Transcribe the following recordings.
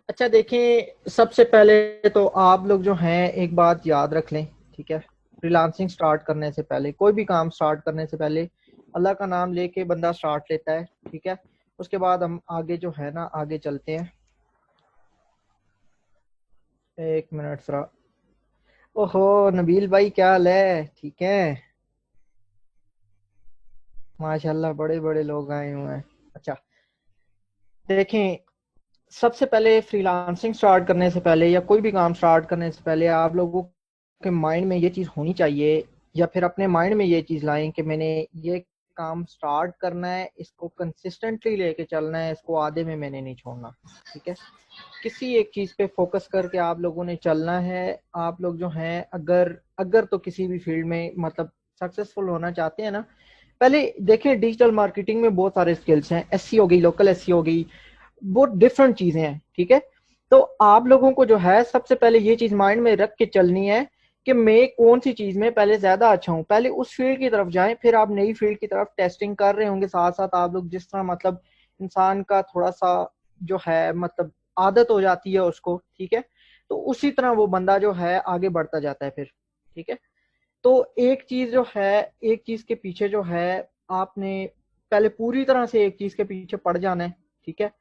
अच्छा देखें, सबसे पहले तो आप लोग जो हैं एक बात याद रख लें, ठीक है। फ्रीलांसिंग स्टार्ट करने से पहले, कोई भी काम स्टार्ट करने से पहले अल्लाह का नाम लेके बंदा स्टार्ट लेता है, ठीक है। उसके बाद हम आगे जो है ना आगे चलते हैं। एक मिनट जरा। ओहो नबील भाई, क्या हाल है? ठीक है, माशाल्लाह बड़े बड़े लोग आए हुए हैं। अच्छा देखें, सबसे पहले फ्रीलांसिंग स्टार्ट करने से पहले या कोई भी काम स्टार्ट करने से पहले आप लोगों के माइंड में ये चीज़ होनी चाहिए, या फिर अपने माइंड में ये चीज़ लाएं कि मैंने ये काम स्टार्ट करना है, इसको कंसिस्टेंटली लेके चलना है, इसको आधे में मैंने नहीं छोड़ना, ठीक है। किसी एक चीज़ पे फोकस करके आप लोगों ने चलना है। आप लोग जो हैं अगर अगर तो किसी भी फील्ड में मतलब सक्सेसफुल होना चाहते हैं ना, पहले देखें डिजिटल मार्केटिंग में बहुत सारे स्किल्स हैं। एसई हो गई, लोकल एसई हो गई, बहुत डिफरेंट चीजें हैं, ठीक है। तो आप लोगों को जो है सबसे पहले ये चीज माइंड में रख के चलनी है कि मैं कौन सी चीज में पहले ज्यादा अच्छा हूँ, पहले उस फील्ड की तरफ जाएं, फिर आप नई फील्ड की तरफ टेस्टिंग कर रहे होंगे साथ साथ। आप लोग जिस तरह मतलब इंसान का थोड़ा सा जो है मतलब आदत हो जाती है उसको, ठीक है, तो उसी तरह वो बंदा जो है आगे बढ़ता जाता है फिर, ठीक है। तो एक चीज जो है, एक चीज के पीछे जो है आपने पहले पूरी तरह से एक चीज के पीछे पड़ जाना है, ठीक है।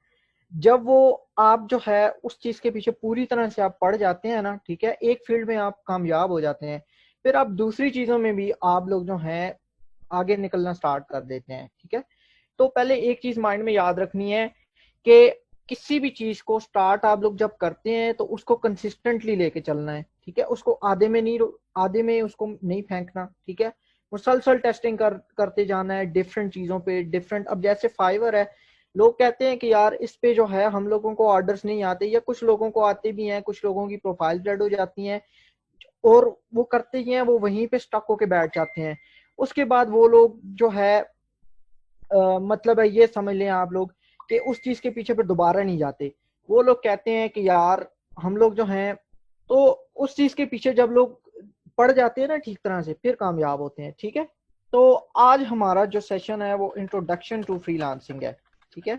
जब वो आप जो है उस चीज के पीछे पूरी तरह से आप पड़ जाते हैं ना, ठीक है, एक फील्ड में आप कामयाब हो जाते हैं, फिर आप दूसरी चीजों में भी आप लोग जो हैं आगे निकलना स्टार्ट कर देते हैं, ठीक है। तो पहले एक चीज माइंड में याद रखनी है कि किसी भी चीज को स्टार्ट आप लोग जब करते हैं तो उसको कंसिस्टेंटली लेके चलना है, ठीक है। उसको आधे में नहीं, आधे में उसको नहीं फेंकना, ठीक है। मुसलसल टेस्टिंग करते जाना है डिफरेंट चीजों पे, डिफरेंट। अब जैसे फाइवर है, लोग कहते हैं कि यार इस पे जो है हम लोगों को ऑर्डर्स नहीं आते, या कुछ लोगों को आते भी हैं, कुछ लोगों की प्रोफाइल डेड हो जाती हैं और वो करते ही हैं, वो वहीं पे स्टक होके बैठ जाते हैं। उसके बाद वो लोग जो है मतलब है ये समझ लें आप लोग कि उस चीज के पीछे फिर दोबारा नहीं जाते। वो लोग कहते हैं कि यार हम लोग जो हैं, तो उस चीज के पीछे जब लोग पड़ जाते हैं ना ठीक तरह से, फिर कामयाब होते हैं, ठीक है। तो आज हमारा जो सेशन है वो इंट्रोडक्शन टू फ्रीलांसिंग है, ठीक है।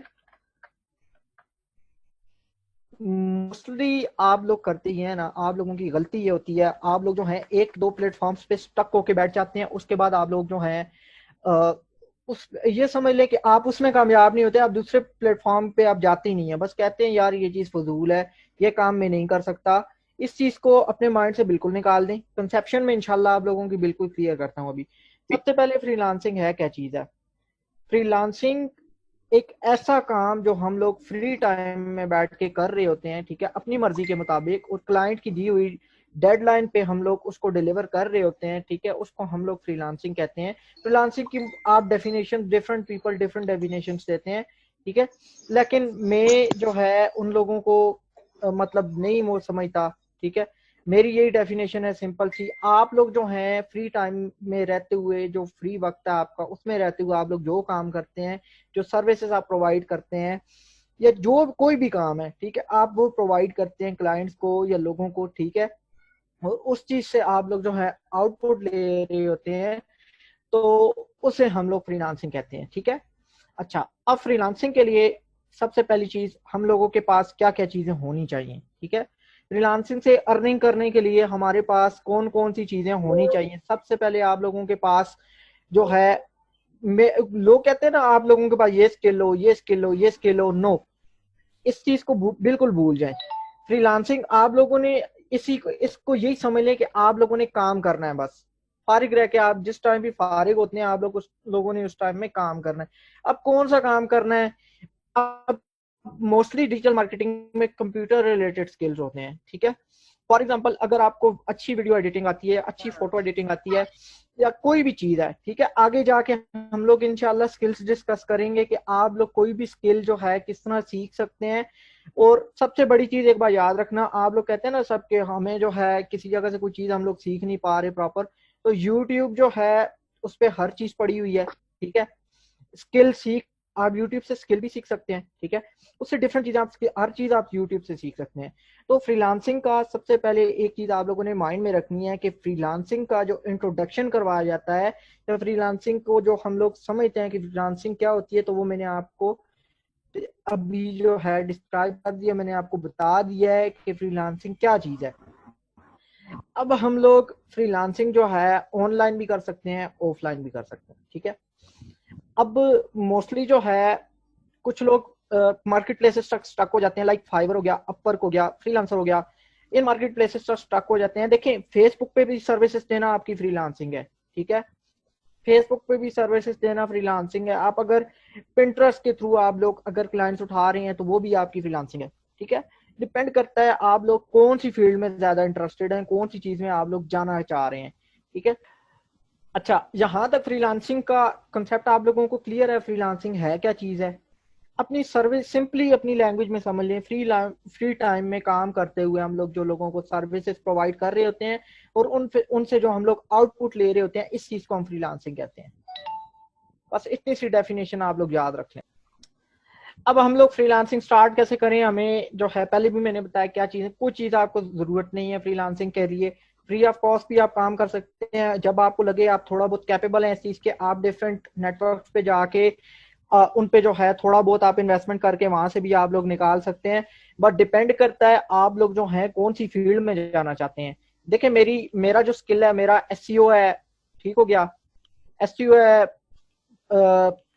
मोस्टली आप लोग करते ही हैं ना, आप लोगों की गलती ये होती है, आप लोग जो हैं एक दो प्लेटफॉर्म्स पे स्टक होके बैठ जाते हैं, उसके बाद आप लोग जो हैं उस ये समझ लें कि आप उसमें कामयाब नहीं होते, आप दूसरे प्लेटफॉर्म पे आप जाते ही नहीं है, बस कहते हैं यार ये चीज फजूल है, ये काम मैं नहीं कर सकता। इस चीज को अपने माइंड से बिल्कुल निकाल दें। कंसेप्शन में इंशाल्लाह आप लोगों की बिल्कुल क्लियर करता हूँ अभी। सबसे पहले फ्रीलांसिंग है क्या चीज है? फ्रीलांसिंग एक ऐसा काम जो हम लोग फ्री टाइम में बैठ के कर रहे होते हैं, ठीक है, अपनी मर्जी के मुताबिक, और क्लाइंट की दी हुई डेडलाइन पे हम लोग उसको डिलीवर कर रहे होते हैं, ठीक है, उसको हम लोग फ्रीलांसिंग कहते हैं। फ्रीलांसिंग की आप definition, different people different definition देते हैं, ठीक है। लेकिन मैं जो है उन लोगों को मतलब नहीं वो समझता, ठीक है। मेरी यही डेफिनेशन है सिंपल सी। आप लोग जो हैं फ्री टाइम में रहते हुए, जो फ्री वक्त है आपका उसमें रहते हुए आप लोग जो काम करते हैं, जो सर्विसेज आप प्रोवाइड करते हैं, या जो कोई भी काम है, ठीक है, आप वो प्रोवाइड करते हैं क्लाइंट्स को या लोगों को, ठीक है, और उस चीज से आप लोग जो है आउटपुट ले रहे होते हैं, तो उसे हम लोग फ्रीलांसिंग कहते हैं, ठीक है। अच्छा, अब फ्रीलांसिंग के लिए सबसे पहली चीज हम लोगों के पास क्या क्या चीजें होनी चाहिए, ठीक है। फ्रीलांसिंग से अर्निंग करने के लिए हमारे पास कौन कौन सी चीजें होनी चाहिए? सबसे पहले आप लोगों के पास जो है, लोग कहते हैं ना आप लोगों के पास ये स्किल हो, ये स्किल हो, ये स्किल हो, नो, इस चीज को बिल्कुल भूल जाए। फ्रीलांसिंग आप लोगों ने इसी को इसको यही समझ लें कि आप लोगों ने काम करना है बस। फारिग रह के आप जिस टाइम भी फारिग होते हैं, आप लोग उस लोगों ने उस टाइम में काम करना है। अब कौन सा काम करना है? अब मोस्टली डिजिटल मार्केटिंग में कंप्यूटर रिलेटेड स्किल्स होते हैं, ठीक है। फॉर एग्जाम्पल अगर आपको अच्छी वीडियो एडिटिंग आती है, अच्छी फोटो एडिटिंग आती है, या कोई भी चीज है, ठीक है, आगे जाके हम लोग इंशाल्लाह स्किल्स डिस्कस करेंगे कि आप लोग कोई भी स्किल जो है किस तरह सीख सकते हैं। और सबसे बड़ी चीज एक बार याद रखना, आप लोग कहते हैं ना सबके, हमें जो है किसी जगह से कोई चीज हम लोग सीख नहीं पा रहे प्रॉपर, तो यूट्यूब जो है उस पर हर चीज पड़ी हुई है, ठीक है। स्किल सीख, आप यूट्यूब से स्किल भी सीख सकते हैं, ठीक है। उससे डिफरेंट चीज आप हर चीज आप यूट्यूब से सीख सकते हैं। तो फ्रीलांसिंग का सबसे पहले एक चीज आप लोगों ने माइंड में रखनी है कि फ्रीलांसिंग का जो इंट्रोडक्शन करवाया जाता है, या फ्रीलांसिंग को जो हम लोग समझते हैं कि फ्रीलांसिंग क्या होती है, तो वो मैंने आपको अभी जो है डिस्क्राइब कर दिया, मैंने आपको बता दिया है कि फ्रीलांसिंग क्या चीज है। अब हम लोग फ्रीलांसिंग जो है ऑनलाइन भी कर सकते हैं, ऑफलाइन भी कर सकते हैं, ठीक है। अब मोस्टली जो है कुछ लोग मार्केट प्लेसेस तक स्टक हो जाते हैं, लाइक फाइवर हो गया, अपवर्क हो गया, फ्रीलांसर हो गया, इन मार्केट प्लेसेस तक स्टक हो जाते हैं। देखें, फेसबुक पे भी सर्विसेज देना आपकी फ्रीलांसिंग है, ठीक है। फेसबुक पे भी सर्विसेज देना फ्रीलांसिंग है। आप अगर पिंटरेस्ट के थ्रू आप लोग अगर क्लाइंट्स उठा रहे हैं तो वो भी आपकी फ्रीलांसिंग है, ठीक है। डिपेंड करता है आप लोग कौन सी फील्ड में ज्यादा इंटरेस्टेड हैं, कौन सी चीज में आप लोग जाना चाह रहे हैं, ठीक है। अच्छा, यहाँ तक फ्रीलांसिंग का कंसेप्ट आप लोगों को क्लियर है, फ्रीलांसिंग है क्या चीज है। अपनी सर्विस सिंपली अपनी लैंग्वेज में समझ लें, फ्री टाइम में काम करते हुए हम लोग जो लोगों को सर्विसेज प्रोवाइड कर रहे होते हैं और उनसे जो हम लोग आउटपुट ले रहे होते हैं, इस चीज को हम फ्रीलांसिंग कहते हैं। बस इतनी सी डेफिनेशन आप लोग याद रख लें। अब हम लोग फ्रीलांसिंग स्टार्ट कैसे करें, हमें जो है पहले भी मैंने बताया क्या चीज है। कुछ चीज आपको जरूरत नहीं है फ्रीलांसिंग के लिए, फ्री ऑफ कॉस्ट भी आप काम कर सकते हैं। जब आपको लगे आप थोड़ा बहुत कैपेबल हैं इस चीज के, आप डिफरेंट नेटवर्क पे जाके उन पे जो है थोड़ा बहुत आप इन्वेस्टमेंट करके वहां से भी आप लोग निकाल सकते हैं। बट डिपेंड करता है आप लोग जो है कौन सी फील्ड में जाना चाहते हैं। देखिए, मेरा जो स्किल है, मेरा एसईओ है, ठीक हो गया, एसईओ है।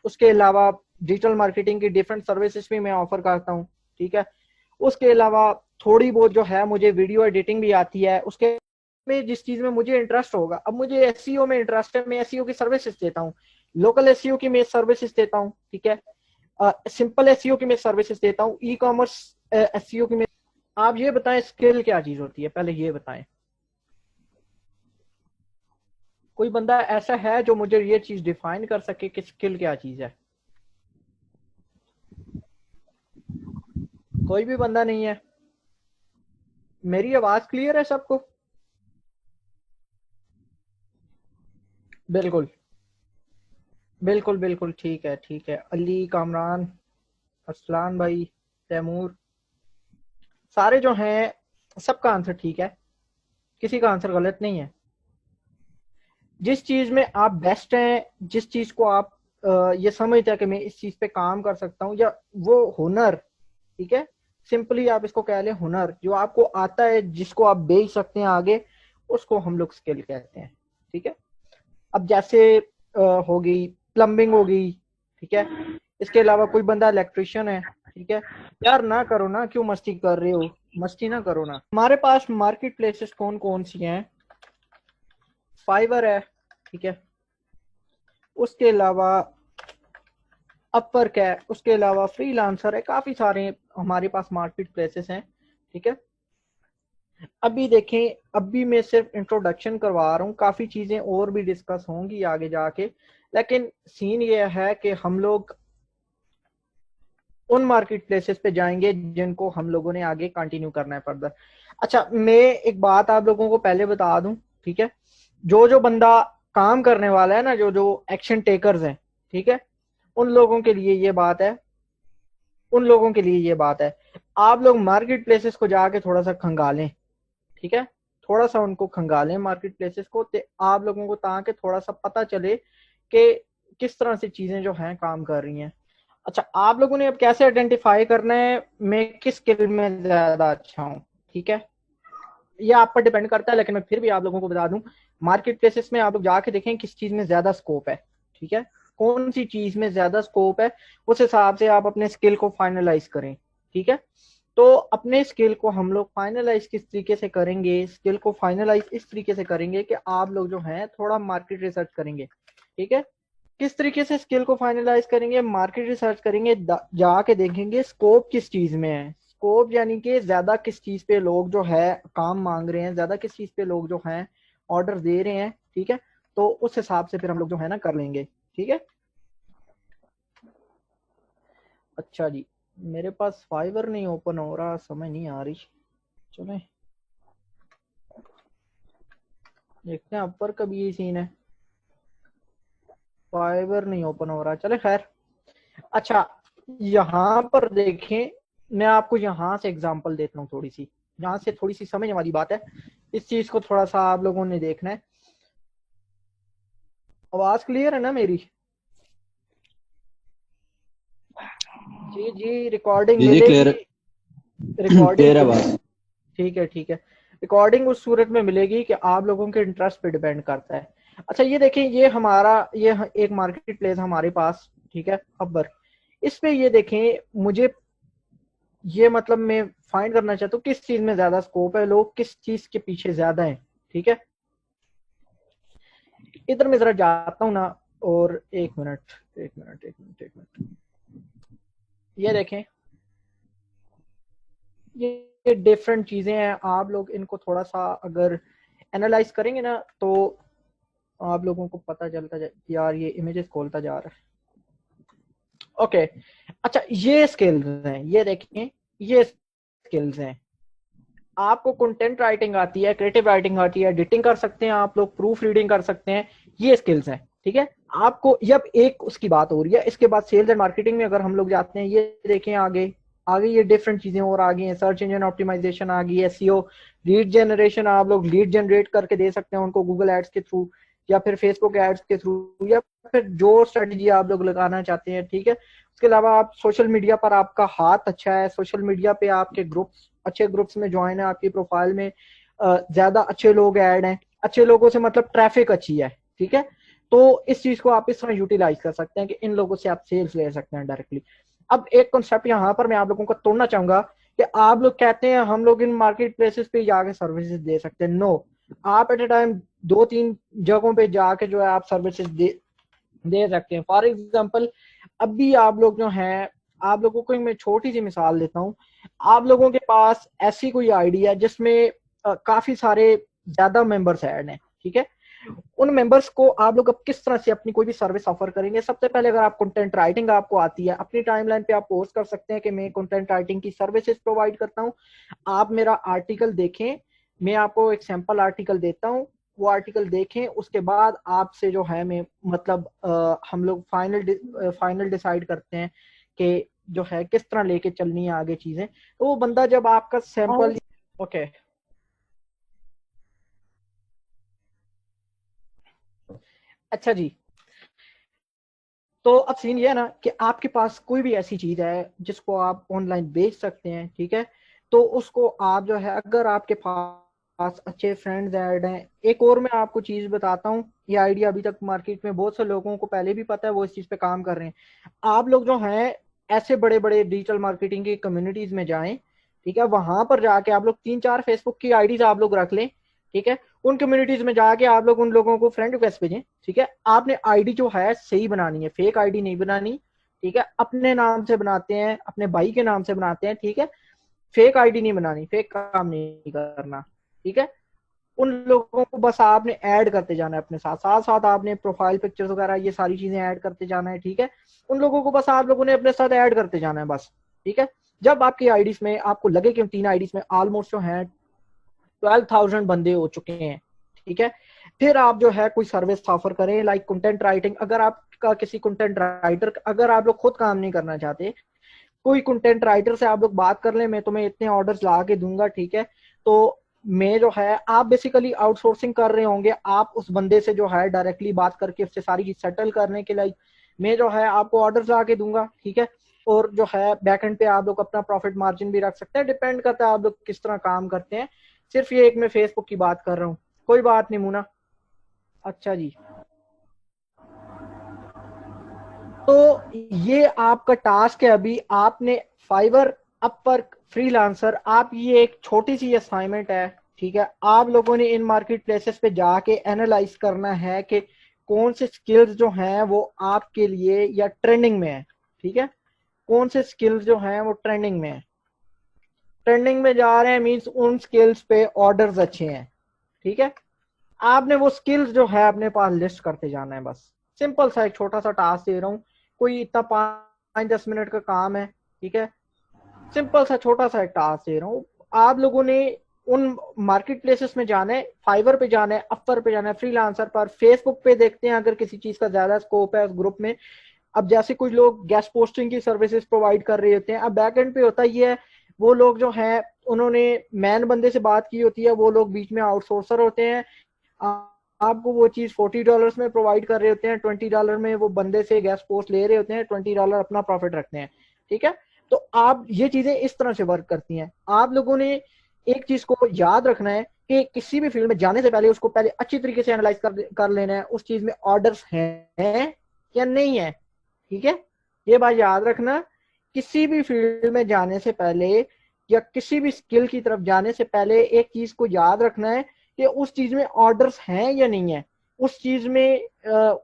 उसके अलावा डिजिटल मार्केटिंग की डिफरेंट सर्विसेज भी मैं ऑफर करता हूँ, ठीक है। उसके अलावा थोड़ी बहुत जो है मुझे वीडियो एडिटिंग भी आती है। उसके में जिस चीज में मुझे इंटरेस्ट होगा, अब मुझे एसईओ में इंटरेस्ट है, मैं एसईओ की सर्विसेज देता हूँ, लोकल एसईओ की मैं सर्विसेज देता हूँ, ठीक है। सिंपल एसईओ की मैं सर्विसेज देता हूँ, ई कॉमर्स एसईओ की मैं। आप ये बताएं स्किल क्या चीज होती है, पहले ये बताएं। कोई बंदा ऐसा है जो मुझे ये चीज डिफाइन कर सके कि स्किल क्या चीज है? कोई भी बंदा नहीं है। मेरी आवाज क्लियर है सबको? बिल्कुल बिल्कुल बिल्कुल, ठीक है ठीक है। अली, कामरान, अरसलान भाई, तैमूर, सारे जो हैं सबका आंसर ठीक है, किसी का आंसर गलत नहीं है। जिस चीज में आप बेस्ट हैं, जिस चीज को आप ये समझते हैं कि मैं इस चीज पे काम कर सकता हूँ, या वो हुनर, ठीक है, सिंपली आप इसको कह लें हुनर, जो आपको आता है, जिसको आप बेच सकते हैं आगे, उसको हम लोग स्किल कहते हैं, ठीक है। अब जैसे हो गई प्लम्बिंग हो गई, ठीक है। इसके अलावा कोई बंदा इलेक्ट्रिशियन है, ठीक है। यार ना करो ना, क्यों मस्ती कर रहे हो, मस्ती ना करो ना। हमारे पास मार्केट प्लेसेस कौन कौन सी हैं? फाइवर है, ठीक है। उसके अलावा अपवर्क है, उसके अलावा फ्रीलांसर है, काफी सारे हमारे पास मार्केट प्लेसेस हैं, ठीक है। अभी देखें, अभी मैं सिर्फ इंट्रोडक्शन करवा रहा हूँ, काफी चीजें और भी डिस्कस होंगी आगे जाके, लेकिन सीन ये है कि हम लोग उन मार्केट प्लेसेस पे जाएंगे जिनको हम लोगों ने आगे कंटिन्यू करना है फर्दर। अच्छा, मैं एक बात आप लोगों को पहले बता दूं, ठीक है। जो जो बंदा काम करने वाला है ना, जो जो एक्शन टेकर्स हैं, ठीक है, उन लोगों के लिए ये बात है, उन लोगों के लिए ये बात है, आप लोग मार्केट प्लेसेस को जाके थोड़ा सा खंगालें, ठीक है। थोड़ा सा उनको खंगालें मार्केट प्लेसेस को, आप लोगों को, ताकि थोड़ा सा पता चले कि किस तरह से चीजें जो हैं काम कर रही हैं। अच्छा, आप लोगों ने अब कैसे आइडेंटिफाई करना है मैं किस स्किल में ज्यादा अच्छा हूँ, ठीक है। ये आप पर डिपेंड करता है, लेकिन मैं फिर भी आप लोगों को बता दूं, मार्केट प्लेसेस में आप लोग जाके देखें किस चीज में ज्यादा स्कोप है, ठीक है। कौन सी चीज में ज्यादा स्कोप है, उस हिसाब से आप अपने स्किल को फाइनलाइज करें, ठीक है। तो अपने स्किल को हम लोग फाइनलाइज किस तरीके से करेंगे, स्किल को फाइनलाइज इस तरीके से करेंगे कि आप लोग जो हैं थोड़ा मार्केट रिसर्च करेंगे, ठीक है। किस तरीके से स्किल को फाइनलाइज करेंगे, मार्केट रिसर्च करेंगे, जाके देखेंगे स्कोप किस चीज में है। स्कोप यानी कि ज्यादा किस चीज पे लोग जो है काम मांग रहे हैं, ज्यादा किस चीज पे लोग जो हैं ऑर्डर दे रहे हैं, ठीक है। तो उस हिसाब से फिर हम लोग जो है ना कर लेंगे, ठीक है। अच्छा जी, मेरे पास फाइवर नहीं ओपन हो रहा, समझ नहीं आ रही। चले देखते हैं, अपर का भी यही सीन है, फाइवर नहीं ओपन हो रहा, चले खैर। अच्छा, यहाँ पर देखें, मैं आपको यहाँ से एग्जांपल देता हूँ थोड़ी सी, यहाँ से थोड़ी सी समझने वाली बात है, इस चीज को थोड़ा सा आप लोगों ने देखना है। आवाज क्लियर है ना मेरी? जी जी, रिकॉर्डिंग जी जी मिलेगी। क्लियर, रिकॉर्डिंग क्लियर है बात। ठीक है ठीक है। रिकॉर्डिंग उस सूरत में मिलेगी कि आप लोगों के इंटरेस्ट पे डिपेंड करता है। अच्छा ये देखें, ये हमारा ये एक मार्केट प्लेस हमारे पास, ठीक है, अबर। इस पे ये देखें, मुझे ये मतलब मैं फाइंड करना चाहता हूँ किस चीज में ज्यादा स्कोप है, लोग किस चीज के पीछे ज्यादा है। ठीक है, इधर मैं जरा जाता हूँ ना। और एक मिनट एक मिनट एक मिनट एक मिनट, ये देखें, ये डिफरेंट चीजें हैं। आप लोग इनको थोड़ा सा अगर एनालाइज करेंगे ना, तो आप लोगों को पता चलता जाए। यार ये इमेजेस खोलता जा रहा है। ओके, अच्छा ये स्किल्स हैं, ये देखें, ये स्किल्स हैं। आपको कंटेंट राइटिंग आती है, क्रिएटिव राइटिंग आती है, एडिटिंग कर सकते हैं आप लोग, प्रूफ रीडिंग कर सकते हैं, ये स्किल्स हैं। ठीक है, आपको जब एक उसकी बात हो रही है। इसके बाद सेल्स एंड मार्केटिंग में अगर हम लोग जाते हैं, ये देखें आगे, आगे ये डिफरेंट चीजें और आ गई हैं। सर्च इंजन ऑप्टिमाइजेशन आ गई है, एसईओ, लीड जनरेशन, आप लोग लीड जनरेट करके दे सकते हैं उनको गूगल एड्स के थ्रू, या फिर फेसबुक एड्स के थ्रू, या फिर जो स्ट्रेटजी आप लोग लगाना चाहते हैं। ठीक है, उसके अलावा आप सोशल मीडिया पर, आपका हाथ अच्छा है सोशल मीडिया पे, आपके ग्रुप्स अच्छे ग्रुप्स में ज्वाइन है, आपकी प्रोफाइल में ज्यादा अच्छे लोग ऐड हैं, अच्छे लोगों से मतलब ट्रैफिक अच्छी है। ठीक है, तो इस चीज को आप इस तरह यूटिलाइज कर सकते हैं कि इन लोगों से आप सेल्स ले सकते हैं डायरेक्टली। अब एक कॉन्सेप्ट यहाँ पर मैं आप लोगों को तोड़ना चाहूंगा कि आप लोग कहते हैं हम लोग इन मार्केट प्लेसेस पे जाके सर्विसेज दे सकते हैं। नो, आप एट ए टाइम दो तीन जगहों पे जाके जो है आप सर्विसेज दे सकते हैं। फॉर एग्जाम्पल, अभी आप लोग जो हैं, आप लोगों को मैं छोटी सी मिसाल देता हूँ। आप लोगों के पास ऐसी कोई आईडी है जिसमें काफी सारे ज्यादा मेंबर्स ऐड हैं। ठीक है, उन मेंबर्स को आप लोग अब किस तरह से अपनी कोई भी सर्विस ऑफर करेंगे? सबसे पहले अगर आप कंटेंट राइटिंग आपको आती है, अपनी टाइमलाइन पे आप पोस्ट कर सकते हैं कि मैं कंटेंट राइटिंग की सर्विसेज प्रोवाइड करता हूँ, आप मेरा आर्टिकल देखें। मैं आपको एक सैंपल आर्टिकल देता हूँ, वो आर्टिकल देखें, उसके बाद आपसे जो है मैं मतलब हम लोग फाइनल डिसाइड करते हैं कि जो है किस तरह लेके चलनी है आगे चीजें। तो वो बंदा जब आपका सैंपल, ओके, अच्छा जी। तो अब सीन ये है ना कि आपके पास कोई भी ऐसी चीज है जिसको आप ऑनलाइन बेच सकते हैं। ठीक है, तो उसको आप जो है, अगर आपके पास अच्छे फ्रेंड्स ऐड हैं, एक और मैं आपको चीज बताता हूँ, ये आइडिया अभी तक मार्केट में बहुत से लोगों को पहले भी पता है, वो इस चीज पे काम कर रहे हैं। आप लोग जो हैं ऐसे बड़े बड़े डिजिटल मार्केटिंग की कम्युनिटीज में जाएं। ठीक है, वहां पर जाके आप लोग तीन चार फेसबुक की आईडीज आप लोग रख लें। ठीक है, उन कम्युनिटीज में जाके आप लोग उन लोगों को फ्रेंड रिक्वेस्ट भेजें। ठीक है, आपने आईडी जो है सही बनानी है, फेक आईडी नहीं बनानी। ठीक है, अपने नाम से बनाते हैं, अपने भाई के नाम से बनाते हैं। ठीक है, फेक आईडी नहीं बनानी, फेक काम नहीं करना। ठीक है, उन लोगों को बस आपने ऐड करते जाना है अपने साथ, साथ साथ आपने प्रोफाइल पिक्चर्स वगैरह ये सारी चीजें ऐड करते जाना है। ठीक है, उन लोगों को बस आप लोगों ने अपने साथ ऐड करते जाना है बस। ठीक है, जब आपकी आईडीज में आपको लगे कि तीन आईडीज में ऑलमोस्ट जो है 12,000 बंदे हो चुके हैं। ठीक है, फिर आप जो है कोई सर्विस ऑफर करें, लाइक कंटेंट राइटिंग। अगर आपका किसी कंटेंट राइटर, अगर आप लोग खुद काम नहीं करना चाहते, कोई कंटेंट राइटर से आप लोग बात कर लें, मैं तुम्हें इतने ऑर्डर्स ला के दूंगा। ठीक है, तो मैं जो है, आप बेसिकली आउटसोर्सिंग कर रहे होंगे, आप उस बंदे से जो है डायरेक्टली बात करके उससे सारी चीज सेटल करने के लिए मैं जो है आपको ऑर्डर्स ला के दूंगा। ठीक है, और जो है बैकएंड पे आप लोग अपना प्रॉफिट मार्जिन भी रख सकते हैं, डिपेंड करता है आप लोग किस तरह काम करते हैं। सिर्फ ये एक मैं फेसबुक की बात कर रहा हूँ, कोई बात नहीं मुना। अच्छा जी, तो ये आपका टास्क है। अभी आपने फाइवर, अपवर्क, फ्रीलांसर, आप ये एक छोटी सी असाइनमेंट है। ठीक है, आप लोगों ने इन मार्केट प्लेसेस पे जाके एनालाइज करना है कि कौन से स्किल्स जो हैं वो आपके लिए या ट्रेंडिंग में है। ठीक है, कौन से स्किल्स जो हैं वो ट्रेंडिंग में है। ट्रेंडिंग में जा रहे हैं मीन्स उन स्किल्स पे ऑर्डर्स अच्छे हैं। ठीक है, आपने वो स्किल्स जो है अपने पास लिस्ट करते जाना है बस। सिंपल सा एक छोटा सा टास्क दे रहा हूँ, कोई इतना 5-10 मिनट का काम है। ठीक है, सिंपल सा छोटा सा एक टास्क दे रहा हूँ। आप लोगों ने उन मार्केट प्लेसेस में जाना है, फाइवर पे जाना है, अपर पे जाना है, फ्रीलांसर पर, फेसबुक पे देखते हैं अगर किसी चीज का ज्यादा स्कोप है उस ग्रुप में। अब जैसे कुछ लोग गेस्ट पोस्टिंग की सर्विसेज प्रोवाइड कर रहे होते हैं, अब बैक एंड पे होता ही है, वो लोग जो हैं उन्होंने मैन बंदे से बात की होती है, वो लोग बीच में आउटसोर्सर होते हैं। आपको वो चीज $40 में प्रोवाइड कर रहे होते हैं, $20 में वो बंदे से गेस्ट पोस्ट ले रहे होते हैं, $20 अपना प्रॉफिट रखते हैं। ठीक है, तो आप ये चीजें इस तरह से वर्क करती हैं। आप लोगों ने एक चीज को याद रखना है कि किसी भी फील्ड में जाने से पहले उसको पहले अच्छी तरीके से एनालाइज कर लेना है, उस चीज में ऑर्डर्स हैं या नहीं है। ठीक है, ये बात याद रखना। किसी भी फील्ड में जाने से पहले या किसी भी स्किल की तरफ जाने से पहले एक चीज को याद रखना है कि उस चीज में ऑर्डर्स हैं या नहीं है। उस चीज में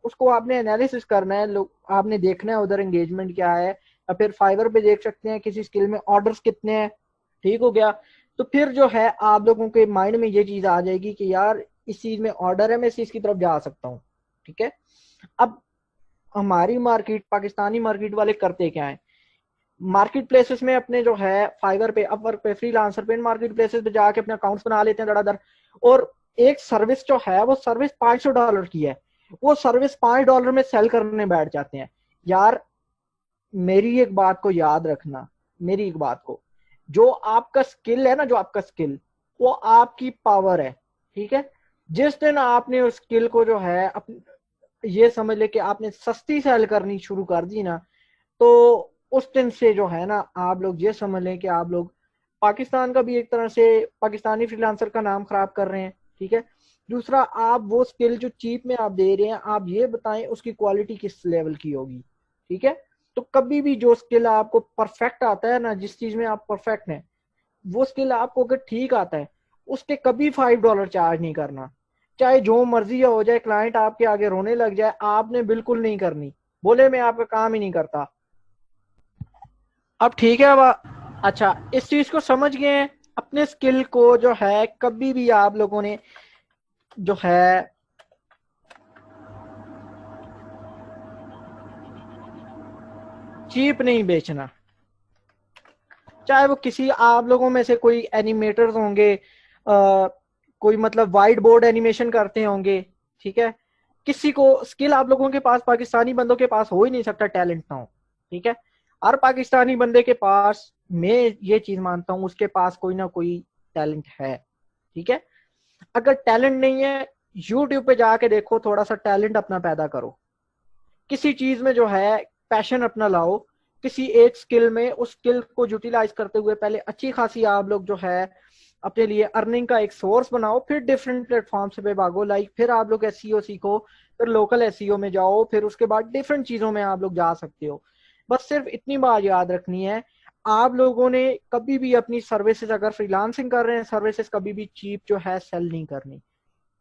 उसको आपने एनालिसिस करना है, लोग आपने देखना है उधर एंगेजमेंट क्या है, या फिर फाइवर पे देख सकते हैं किसी स्किल में ऑर्डर्स कितने हैं। ठीक हो गया, तो फिर जो है आप लोगों के माइंड में ये चीज आ जाएगी कि यार इस चीज में ऑर्डर है, मैं इस चीज की तरफ जा सकता हूँ। ठीक है, अब हमारी मार्केट, पाकिस्तानी मार्केट वाले करते क्या है, मार्केट प्लेसेस में अपने जो है फाइवर पे, अपवर्क पे, फ्रीलांसर पे, इन मार्केट प्लेसेस पे जाके अपने अकाउंट्स बना लेते हैं धड़ाधड़। और एक सर्विस जो है वो सर्विस $500 की है, वो सर्विस $5 में सेल करने बैठ जाते हैं। यार मेरी एक बात को याद रखना, मेरी एक बात को, जो आपका स्किल है ना, जो आपका स्किल वो आपकी पावर है। ठीक है, जिस दिन आपने उस स्किल को जो है ये समझ ले कि आपने सस्ती सेल करनी शुरू कर दी ना, तो उस दिन से जो है ना आप लोग ये समझ लें कि आप लोग पाकिस्तान का भी एक तरह से, पाकिस्तानी फ्रीलांसर का नाम खराब कर रहे हैं। ठीक है, दूसरा आप वो स्किल जो चीप में आप दे रहे हैं, आप ये बताएं उसकी क्वालिटी किस लेवल की होगी। ठीक है, तो कभी भी जो स्किल आपको परफेक्ट आता है ना, जिस चीज में आप परफेक्ट हैं, वो स्किल आपको अगर ठीक आता है, उसके कभी $5 चार्ज नहीं करना। चाहे जो मर्जी हो जाए, क्लाइंट आपके आगे रोने लग जाए, आपने बिल्कुल नहीं करनी, बोले मैं आपका काम ही नहीं करता। अब ठीक है, अब अच्छा इस चीज को समझ गए हैं। अपने स्किल को जो है कभी भी आप लोगों ने जो है चीप नहीं बेचना। चाहे वो किसी आप लोगों में से कोई एनिमेटर्स होंगे, कोई मतलब वाइट बोर्ड एनिमेशन करते होंगे। ठीक है, किसी को स्किल आप लोगों के पास, पाकिस्तानी बंदों के पास हो ही नहीं सकता टैलेंट ना हो। ठीक है, हर पाकिस्तानी बंदे के पास, मैं ये चीज मानता हूं, उसके पास कोई ना कोई टैलेंट है। ठीक है, अगर टैलेंट नहीं है, यूट्यूब पे जाके देखो, थोड़ा सा टैलेंट अपना पैदा करो, किसी चीज में जो है पैशन अपना लाओ, किसी एक स्किल में, उस स्किल को यूटिलाइज करते हुए पहले अच्छी खासी आप लोग जो है अपने लिए अर्निंग का एक सोर्स बनाओ, फिर डिफरेंट प्लेटफॉर्म्स पे भागो। लाइक फिर आप लोग एसईओ सीखो, फिर लोकल एसईओ में जाओ, फिर उसके बाद डिफरेंट चीजों में आप लोग जा सकते हो। बस सिर्फ इतनी बात याद रखनी है, आप लोगों ने कभी भी अपनी सर्विसेज, अगर फ्रीलांसिंग कर रहे हैं, सर्विसेज कभी भी चीप जो है सेल नहीं करनी।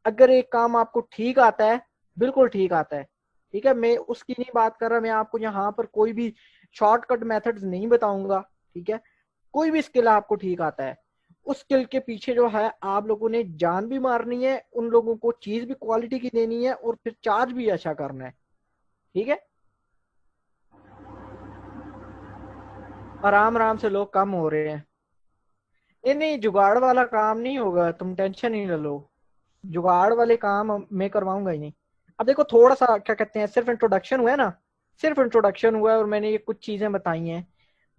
अगर एक काम आपको ठीक आता है, बिल्कुल ठीक आता है, ठीक है, मैं उसकी नहीं बात कर रहा, मैं आपको यहाँ पर कोई भी शॉर्टकट मेथड्स नहीं बताऊंगा। ठीक है, कोई भी स्किल आपको ठीक आता है, उस स्किल के पीछे जो है आप लोगों ने जान भी मारनी है, उन लोगों को चीज भी क्वालिटी की देनी है, और फिर चार्ज भी अच्छा करना है। ठीक है, आराम आराम से लोग कम हो रहे हैं। नहीं नहीं, जुगाड़ वाला काम नहीं होगा, तुम टेंशन ही ना लो, जुगाड़ वाले काम मैं करवाऊंगा ही नहीं। अब देखो, थोड़ा सा क्या कहते हैं, सिर्फ इंट्रोडक्शन हुआ है ना, सिर्फ इंट्रोडक्शन हुआ है और मैंने ये कुछ चीजें बताई हैं,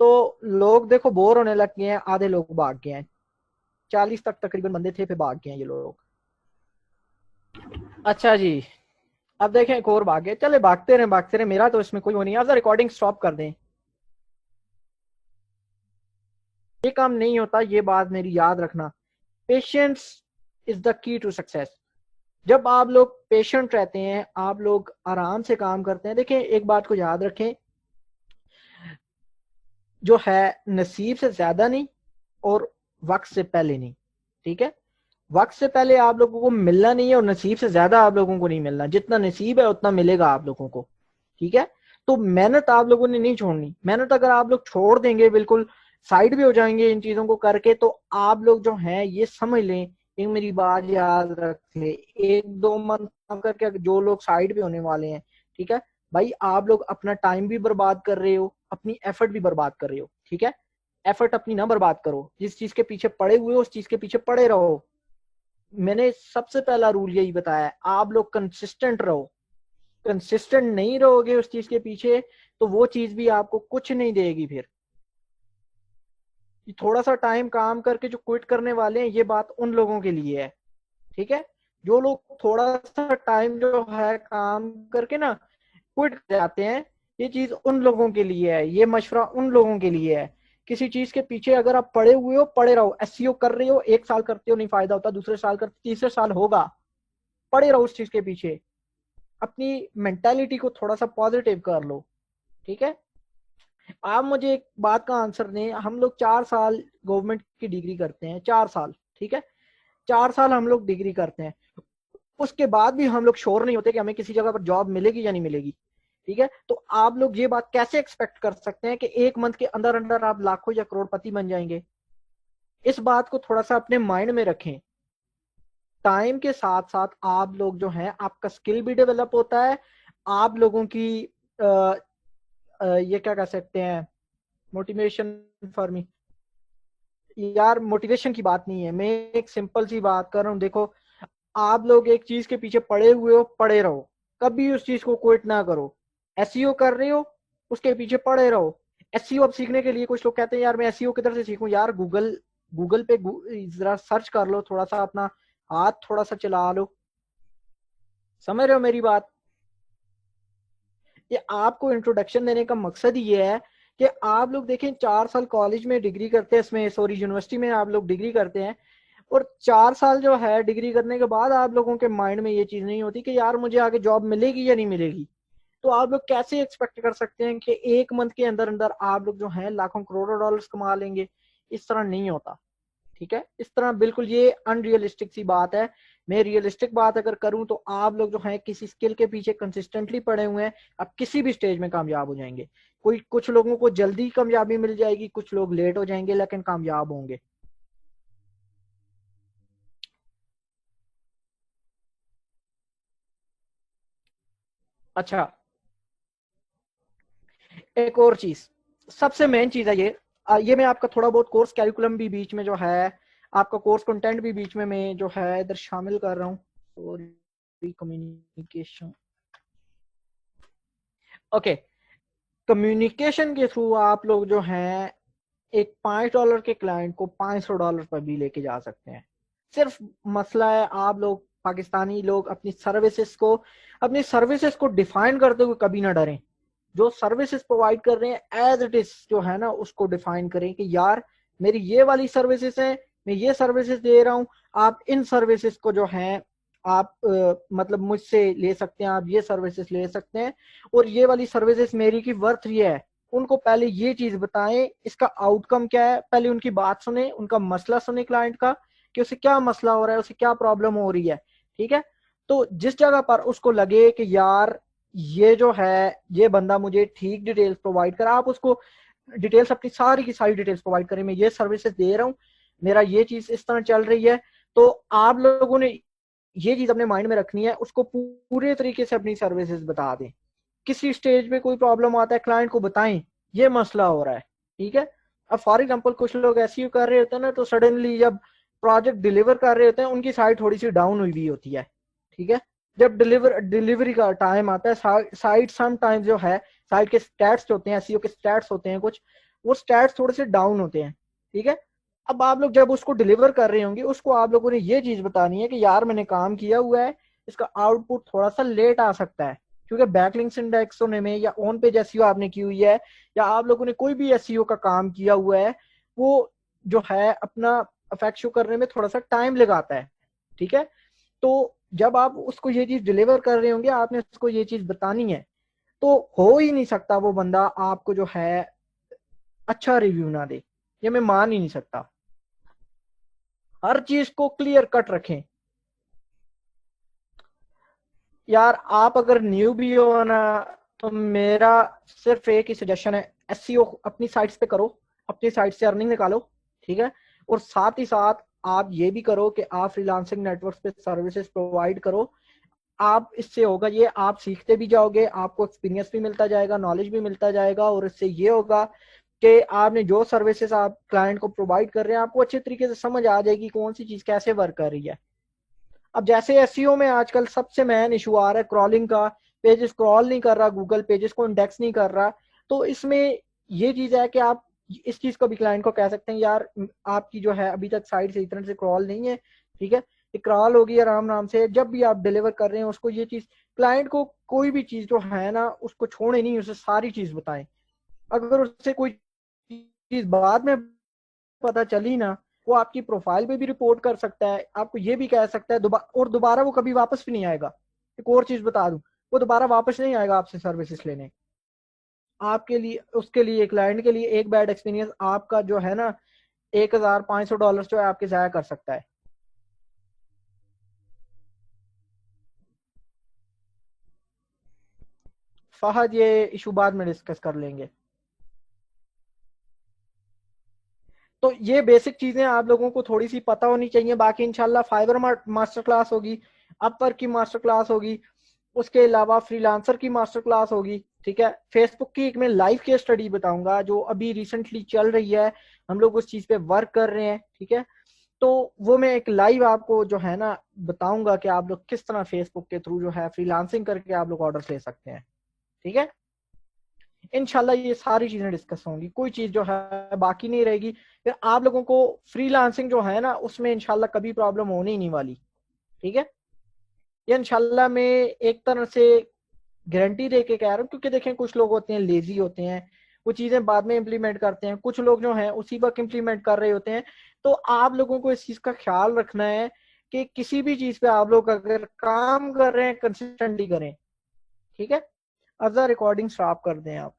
तो लोग देखो बोर होने लग गए हैं, आधे लोग भाग गए हैं। 40 तक तकरीबन बंदे थे, फिर भाग गए हैं ये लोग। अच्छा जी, अब देखें एक और भाग गए, चले भागते रहे भागते रहे, मेरा तो इसमें कोई वो नहीं है। रिकॉर्डिंग स्टॉप कर दें, ये काम नहीं होता, ये बात मेरी याद रखना। Patience is the key to success. जब आप लोग पेशेंट रहते हैं, आप लोग आराम से काम करते हैं, देखें एक बात को याद रखें, जो है नसीब से ज्यादा नहीं और वक्त से पहले नहीं। ठीक है, वक्त से पहले आप लोगों को मिलना नहीं है, और नसीब से ज्यादा आप लोगों को नहीं मिलना, जितना नसीब है उतना मिलेगा आप लोगों को। ठीक है, तो मेहनत आप लोगों ने नहीं छोड़नी। मेहनत अगर आप लोग छोड़ देंगे, बिल्कुल साइड भी हो जाएंगे इन चीजों को करके, तो आप लोग जो हैं ये समझ लें, एक मेरी बात याद रखें, 1-2 मंथ काम करके जो लोग साइड पे होने वाले हैं, ठीक है भाई, आप लोग अपना टाइम भी बर्बाद कर रहे हो, अपनी एफर्ट भी बर्बाद कर रहे हो। ठीक है, एफर्ट अपनी ना बर्बाद करो, जिस चीज के पीछे पड़े हुए हो उस चीज के पीछे पड़े रहो। मैंने सबसे पहला रूल यही बताया है, आप लोग कंसिस्टेंट रहो। कंसिस्टेंट नहीं रहोगे उस चीज के पीछे, तो वो चीज भी आपको कुछ नहीं देगी। फिर थोड़ा सा टाइम काम करके जो क्विट करने वाले हैं, ये बात उन लोगों के लिए है। ठीक है, जो लोग थोड़ा सा टाइम जो है काम करके ना क्विट कर जाते हैं, ये चीज उन लोगों के लिए है, ये मशवरा उन लोगों के लिए है। किसी चीज के पीछे अगर आप पड़े हुए हो, पड़े रहो। एसईओ कर रहे हो, 1 साल करते हो नहीं फायदा होता, दूसरे साल करते, तीसरे साल होगा, पड़े रहो उस चीज के पीछे। अपनी मेंटालिटी को थोड़ा सा पॉजिटिव कर लो, ठीक है। आप मुझे एक बात का आंसर दें, हम लोग 4 साल गवर्नमेंट की डिग्री करते हैं, 4 साल, ठीक है, 4 साल हम लोग डिग्री करते हैं, उसके बाद भी हम लोग श्योर नहीं होते कि हमें किसी जगह पर जॉब मिलेगी या नहीं मिलेगी, ठीक है। तो आप लोग ये बात कैसे एक्सपेक्ट कर सकते हैं कि 1 मंथ के अंदर अंदर आप लाखों या करोड़पति बन जाएंगे? इस बात को थोड़ा सा अपने माइंड में रखें। टाइम के साथ साथ आप लोग जो हैं, आपका स्किल भी डेवलप होता है, आप लोगों की ये क्या कह सकते हैं, मोटिवेशन फॉर मी, यार मोटिवेशन की बात नहीं है, मैं एक सिंपल सी बात कर रहा हूँ। देखो, आप लोग एक चीज के पीछे पड़े हुए हो, पड़े रहो, कभी उस चीज को क्विट ना करो। एसईओ कर रहे हो, उसके पीछे पड़े रहो। एसईओ अब सीखने के लिए कुछ लोग कहते हैं यार मैं एसईओ किधर से सीखूं, यार गूगल गूगल पे जरा सर्च कर लो, थोड़ा सा अपना हाथ थोड़ा सा चला लो, समझ रहे हो मेरी बात? ये आपको इंट्रोडक्शन देने का मकसद ये है कि आप लोग देखें, 4 साल कॉलेज में डिग्री करते हैं, इसमें सॉरी यूनिवर्सिटी में आप लोग डिग्री करते हैं, और 4 साल जो है डिग्री करने के बाद आप लोगों के माइंड में ये चीज नहीं होती कि यार मुझे आगे जॉब मिलेगी या नहीं मिलेगी। तो आप लोग कैसे एक्सपेक्ट कर सकते हैं कि 1 मंथ के अंदर अंदर आप लोग जो है लाखों करोड़ों डॉलर्स कमा लेंगे? इस तरह नहीं होता, ठीक है। इस तरह बिल्कुल ये अनरियलिस्टिक सी बात है। मैं रियलिस्टिक बात अगर करूं तो आप लोग जो है किसी स्किल के पीछे कंसिस्टेंटली पड़े हुए हैं, आप किसी भी स्टेज में कामयाब हो जाएंगे। कोई कुछ लोगों को जल्दी कामयाबी मिल जाएगी, कुछ लोग लेट हो जाएंगे लेकिन कामयाब होंगे। अच्छा, एक और चीज, सबसे मेन चीज है ये मैं आपका थोड़ा बहुत कोर्स कैरिकुलम भी बीच में जो है, आपका कोर्स कंटेंट भी बीच में मैं जो है इधर शामिल कर रहा हूँ, सॉरी, कम्युनिकेशन, ओके। कम्युनिकेशन के थ्रू आप लोग जो हैं एक $5 के क्लाइंट को $500 पर भी लेके जा सकते हैं। सिर्फ मसला है, आप लोग पाकिस्तानी लोग अपनी सर्विसेज को डिफाइन करते हुए कभी ना डरें। जो सर्विसेज प्रोवाइड कर रहे हैं एज इट इज जो है ना, उसको डिफाइन करें कि यार मेरी ये वाली सर्विसेज है, मैं ये सर्विसेज दे रहा हूँ, आप इन सर्विसेज को जो है आप मतलब मुझसे ले सकते हैं, आप ये सर्विसेज ले सकते हैं, और ये वाली सर्विसेज मेरी की वर्थ ये है। उनको पहले ये चीज बताएं, इसका आउटकम क्या है, पहले उनकी बात सुने, उनका मसला सुने क्लाइंट का, कि उसे क्या मसला हो रहा है, उसे क्या प्रॉब्लम हो रही है, ठीक है। तो जिस जगह पर उसको लगे कि यार ये जो है ये बंदा मुझे ठीक डिटेल्स प्रोवाइड कर, आप उसको डिटेल्स, अपनी सारी की सारी डिटेल्स प्रोवाइड करें, मैं ये सर्विसेज दे रहा हूँ, मेरा ये चीज इस तरह चल रही है। तो आप लोगों ने ये चीज अपने माइंड में रखनी है, उसको पूरे तरीके से अपनी सर्विसेज बता दें। किसी स्टेज पे कोई प्रॉब्लम आता है, क्लाइंट को बताएं ये मसला हो रहा है, ठीक है। अब फॉर एग्जाम्पल कुछ लोग ऐसे ही कर रहे होते हैं ना, तो सडनली जब प्रोजेक्ट डिलीवर कर रहे होते हैं, उनकी साइट थोड़ी सी डाउन हुई भी होती है, ठीक है। जब डिलीवरी का टाइम आता है, साइट सम टाइम जो है, साइट के स्टैट्स होते हैं, एसईओ के स्टैट्स होते हैं कुछ, वो स्टैट्स थोड़े से डाउन होते हैं, ठीक है। अब आप लोग जब उसको डिलीवर कर रहे होंगे, उसको आप लोगों ने ये चीज बतानी है कि यार मैंने काम किया हुआ है, इसका आउटपुट थोड़ा सा लेट आ सकता है, क्योंकि बैकलिंक्स इंडेक्स होने में, या ऑन पेज एसईओ आपने की हुई है, या आप लोगों ने कोई भी एसईओ का काम किया हुआ है, वो जो है अपना इफेक्ट शो करने में थोड़ा सा टाइम लगाता है, ठीक है। तो जब आप उसको ये चीज डिलीवर कर रहे होंगे, आपने उसको ये चीज बतानी है, तो हो ही नहीं सकता वो बंदा आपको जो है अच्छा रिव्यू ना दे, ये मैं मान ही नहीं सकता। हर चीज को क्लियर कट रखें। यार आप अगर न्यू भी हो ना, तो मेरा सिर्फ एक ही सजेशन है, एसईओ अपनी साइट्स पे करो, अपनी साइट से अर्निंग निकालो, ठीक है। और साथ ही साथ आप ये भी करो कि आप फ्रीलांसिंग नेटवर्क पे सर्विसेज प्रोवाइड करो। आप इससे होगा ये, आप सीखते भी जाओगे, आपको एक्सपीरियंस भी मिलता जाएगा, नॉलेज भी मिलता जाएगा, और इससे ये होगा कि आपने जो सर्विसेज आप क्लाइंट को प्रोवाइड कर रहे हैं, आपको अच्छे तरीके से समझ आ जाएगी कौन सी चीज कैसे वर्क कर रही है। अब जैसे एसईओ में आजकल सबसे मेन इशू आ रहा है क्रॉलिंग का, पेज स्क्रॉल नहीं कर रहा, गूगल पेजेस को इंडेक्स नहीं कर रहा। तो इसमें ये चीज है कि आप इस चीज को भी क्लाइंट को कह सकते हैं, यार आपकी जो है अभी तक साइट से इस तरह से क्रॉल नहीं है, ठीक है, ये क्रॉल होगी आराम आराम से। जब भी आप डिलीवर कर रहे हैं उसको ये चीज, क्लाइंट को कोई भी चीज जो है ना उसको छोड़े नहीं, उसे सारी चीज बताएं। अगर उससे कोई चीज बाद में पता चली ना, वो आपकी प्रोफाइल पे भी रिपोर्ट कर सकता है, आपको ये भी कह सकता है और दोबारा वो कभी वापस भी नहीं आएगा। एक और चीज बता दूं, वो दोबारा वापस नहीं आएगा आपसे सर्विसेज लेने। आपके लिए, उसके लिए, क्लाइंट के लिए एक बैड एक्सपीरियंस आपका जो है ना $1,500 जो है आपके जाया कर सकता है। फहद, ये इशू बाद में डिस्कस कर लेंगे। तो ये बेसिक चीजें आप लोगों को थोड़ी सी पता होनी चाहिए। बाकी इंशाल्लाह फाइबर मास्टर क्लास होगी, अपवर्क की मास्टर क्लास होगी, उसके अलावा फ्रीलांसर की मास्टर क्लास होगी। ठीक है, फेसबुक की एक मैं लाइव केस स्टडी बताऊंगा जो अभी रिसेंटली चल रही है, हम लोग उस चीज पे वर्क कर रहे हैं। ठीक है, तो वो मैं एक लाइव आपको जो है ना बताऊंगा कि आप लोग किस तरह फेसबुक के थ्रू जो है फ्रीलांसिंग करके आप लोग ऑर्डर ले सकते हैं। ठीक है, इनशाला ये सारी चीजें डिस्कस होंगी, कोई चीज जो है बाकी नहीं रहेगी। फिर आप लोगों को फ्रीलांसिंग जो है ना उसमें इंशाल्लाह कभी प्रॉब्लम होने ही नहीं वाली। ठीक है, ये इंशाल्लाह मैं एक तरह से गारंटी दे के कह रहा हूँ, क्योंकि देखें कुछ लोग होते हैं लेजी होते हैं, वो चीजें बाद में इंप्लीमेंट करते हैं, कुछ लोग जो हैं उसी वक्त इंप्लीमेंट कर रहे होते हैं। तो आप लोगों को इस चीज का ख्याल रखना है कि किसी भी चीज पे आप लोग अगर काम कर रहे हैं कंसिस्टेंटली करें। ठीक है, अब रिकॉर्डिंग स्टॉप कर दें आप।